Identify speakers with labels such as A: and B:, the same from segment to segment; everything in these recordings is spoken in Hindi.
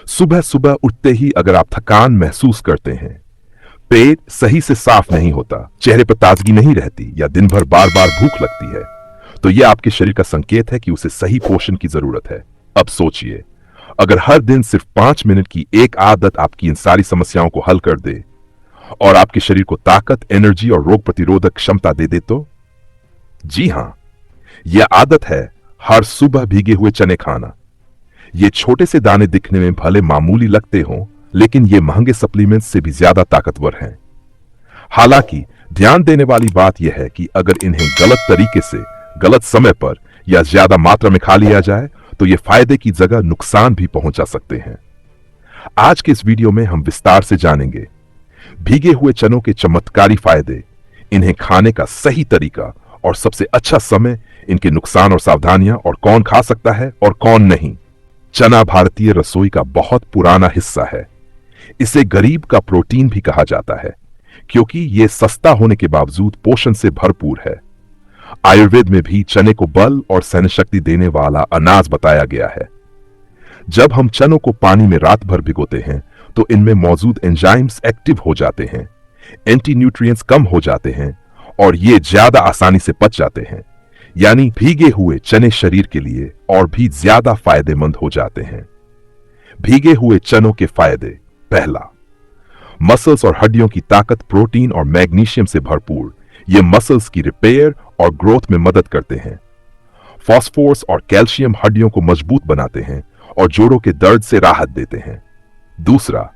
A: सुबह सुबह उठते ही अगर आप थकान महसूस करते हैं, पेट सही से साफ नहीं होता, चेहरे पर ताजगी नहीं रहती या दिन भर बार बार भूख लगती है, तो यह आपके शरीर का संकेत है कि उसे सही पोषण की जरूरत है। अब सोचिए, अगर हर दिन सिर्फ 5 मिनट की एक आदत आपकी इन सारी समस्याओं को हल कर दे और आपके शरीर को ताकत, एनर्जी और रोग प्रतिरोधक क्षमता दे दे तो? जी हां, यह आदत है हर सुबह भीगे हुए चने खाना। ये छोटे से दाने दिखने में भले मामूली लगते हों, लेकिन ये महंगे सप्लीमेंट्स से भी ज्यादा ताकतवर हैं। हालांकि ध्यान देने वाली बात यह है कि अगर इन्हें गलत तरीके से, गलत समय पर या ज्यादा मात्रा में खा लिया जाए तो ये फायदे की जगह नुकसान भी पहुंचा सकते हैं। आज के इस वीडियो में हम विस्तार से जानेंगे भीगे हुए चनों के चमत्कारी फायदे, इन्हें खाने का सही तरीका और सबसे अच्छा समय, इनके नुकसान और सावधानियां और कौन खा सकता है और कौन नहीं। चना भारतीय रसोई का बहुत पुराना हिस्सा है। इसे गरीब का प्रोटीन भी कहा जाता है क्योंकि यह सस्ता होने के बावजूद पोषण से भरपूर है। आयुर्वेद में भी चने को बल और सहन शक्ति देने वाला अनाज बताया गया है। जब हम चनों को पानी में रात भर भिगोते हैं तो इनमें मौजूद एंजाइम्स एक्टिव हो जाते हैं, एंटी न्यूट्रिएंट्स कम हो जाते हैं और ये ज्यादा आसानी से पच जाते हैं। यानी भीगे हुए चने शरीर के लिए और भी ज्यादा फायदेमंद हो जाते हैं। भीगे हुए चनों के फायदे। पहला, मसल्स और हड्डियों की ताकत, प्रोटीन और मैग्नीशियम से भरपूर। ये मसल्स की रिपेयर और ग्रोथ में मदद करते हैं। फास्फोरस और कैल्शियम हड्डियों को मजबूत बनाते हैं और जोड़ों के दर्द से राहत देते हैं। दूसरा,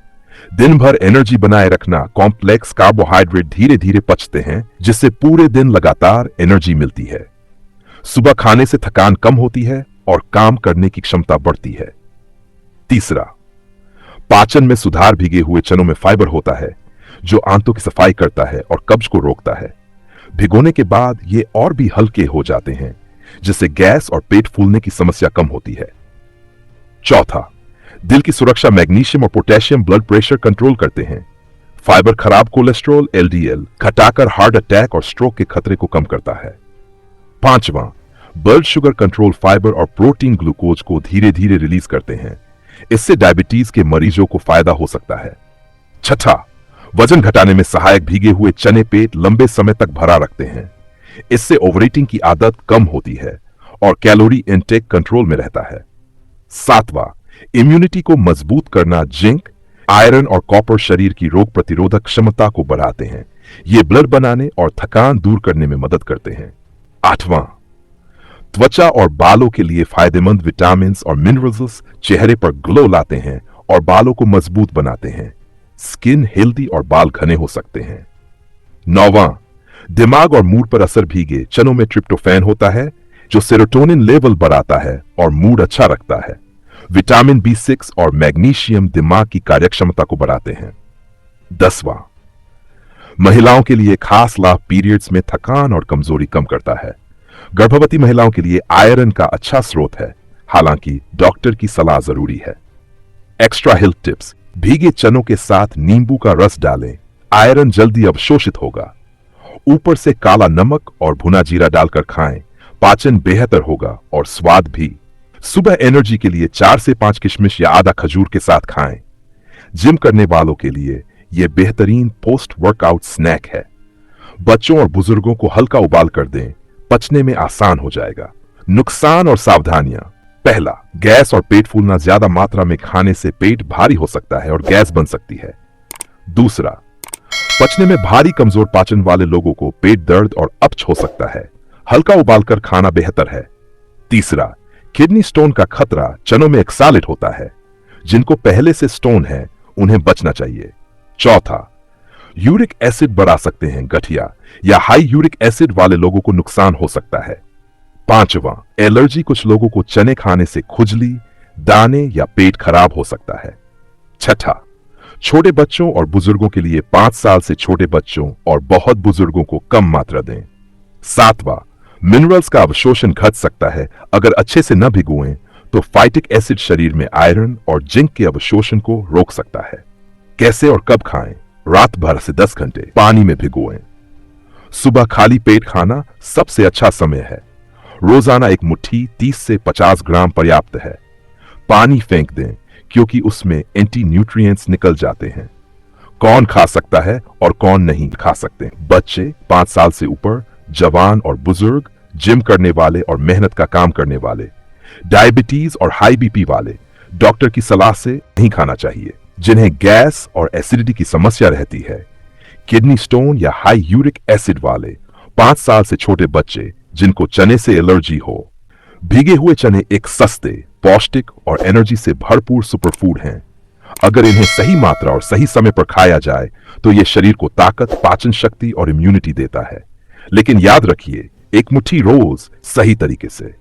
A: दिन भर एनर्जी बनाए रखना। कॉम्प्लेक्स कार्बोहाइड्रेट धीरे धीरे पचते हैं जिससे पूरे दिन लगातार एनर्जी मिलती है। सुबह खाने से थकान कम होती है और काम करने की क्षमता बढ़ती है। तीसरा, पाचन में सुधार। भीगे हुए चनों में फाइबर होता है जो आंतों की सफाई करता है और कब्ज को रोकता है। भिगोने के बाद ये और भी हल्के हो जाते हैं जिससे गैस और पेट फूलने की समस्या कम होती है। चौथा, दिल की सुरक्षा। मैग्नीशियम और पोटेशियम ब्लड प्रेशर कंट्रोल करते हैं। फाइबर खराब कोलेस्ट्रॉल एलडीएल घटाकर हार्ट अटैक और स्ट्रोक के खतरे को कम करता है। पांचवां, ब्लड शुगर कंट्रोल। फाइबर और प्रोटीन ग्लूकोज को धीरे धीरे रिलीज करते हैं। इससे डायबिटीज के मरीजों को फायदा हो सकता है। छठा, वजन घटाने में सहायक। भीगे हुए चने पेट लंबे समय तक भरा रखते हैं। इससे ओवरईटिंग की आदत कम होती है और कैलोरी इनटेक कंट्रोल में रहता है। सातवां, इम्यूनिटी को मजबूत करना। जिंक, आयरन और कॉपर शरीर की रोग प्रतिरोधक क्षमता को बढ़ाते हैं। ये ब्लड बनाने और थकान दूर करने में मदद करते हैं। आठवां, त्वचा और बालों के लिए फायदेमंद। विटामिन और मिनरल्स चेहरे पर ग्लो लाते हैं और बालों को मजबूत बनाते हैं। स्किन हेल्दी और बाल घने हो सकते हैं। नौवां, दिमाग और मूड पर असर। भीगे चनों में ट्रिप्टोफैन होता है जो सेरोटोनिन लेवल बढ़ाता है और मूड अच्छा रखता है। विटामिन B6 और मैग्नीशियम दिमाग की कार्यक्षमता को बढ़ाते हैं। 10वां, महिलाओं के लिए खास लाभ। पीरियड्स में थकान और कमजोरी कम करता है। गर्भवती महिलाओं के लिए आयरन का अच्छा स्रोत है, हालांकि डॉक्टर की सलाह जरूरी है। Extra health tips. भीगे चनों के साथ नींबू का रस डालें। आयरन जल्दी अवशोषित होगा। ऊपर से काला नमक और भुना जीरा डालकर खाएं। पाचन बेहतर होगा और स्वाद भी। सुबह एनर्जी के लिए 4 से 5 किशमिश या आधा खजूर के साथ खाएं। जिम करने वालों के लिए यह बेहतरीन पोस्ट वर्कआउट स्नैक है। बच्चों और बुजुर्गों को हल्का उबाल कर दें, पचने में आसान हो जाएगा। नुकसान और सावधानियां। पहला, गैस और पेट फूलना। ज्यादा मात्रा में खाने से पेट भारी हो सकता है और गैस बन सकती है। दूसरा, पचने में भारी, कमजोर पाचन वाले लोगों को पेट दर्द और अपच हो सकता है। हल्का उबालकर खाना बेहतर है। तीसरा, किडनी स्टोन का खतरा। चनों में एक्सालेट होता है। जिनको पहले से स्टोन है उन्हें बचना चाहिए। चौथा, यूरिक एसिड बढ़ा सकते हैं। गठिया या हाई यूरिक एसिड वाले लोगों को नुकसान हो सकता है। पांचवां, एलर्जी। कुछ लोगों को चने खाने से खुजली, दाने या पेट खराब हो सकता है। छठा, छोटे बच्चों और बुजुर्गों के लिए 5 साल से छोटे बच्चों और बहुत बुजुर्गों को कम मात्रा दें। सातवां, मिनरल्स का अवशोषण घट सकता है। अगर अच्छे से न भिगोएं तो फाइटिक एसिड शरीर में आयरन और जिंक के अवशोषण को रोक सकता है। कैसे और कब खाएं? रात भर से 10 घंटे पानी में भिगोएं। सुबह खाली पेट खाना सबसे अच्छा समय है। रोजाना एक मुट्ठी 30 से 50 ग्राम पर्याप्त है। पानी फेंक दें क्योंकि उसमें एंटी न्यूट्रिएंट्स निकल जाते हैं। कौन खा सकता है और कौन नहीं खा सकते? बच्चे, 5 साल से ऊपर, जवान और बुजुर्ग, जिम करने वाले और मेहनत का काम करने वाले, डायबिटीज और हाई बीपी वाले डॉक्टर की सलाह से नहीं खाना चाहिए। जिन्हें गैस और एसिडिटी की समस्या रहती है, किडनी स्टोन या हाई यूरिक एसिड वाले, 5 साल से छोटे बच्चे जिनको चने से एलर्जी हो। भीगे हुए चने एक सस्ते, पौष्टिक और एनर्जी से भरपूर सुपरफूड हैं। अगर इन्हें सही मात्रा और सही समय पर खाया जाए तो यह शरीर को ताकत, पाचन शक्ति और इम्यूनिटी देता है। लेकिन याद रखिए, एक मुट्ठी रोज सही तरीके से।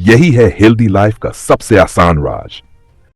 A: यही है हेल्दी लाइफ का सबसे आसान राज।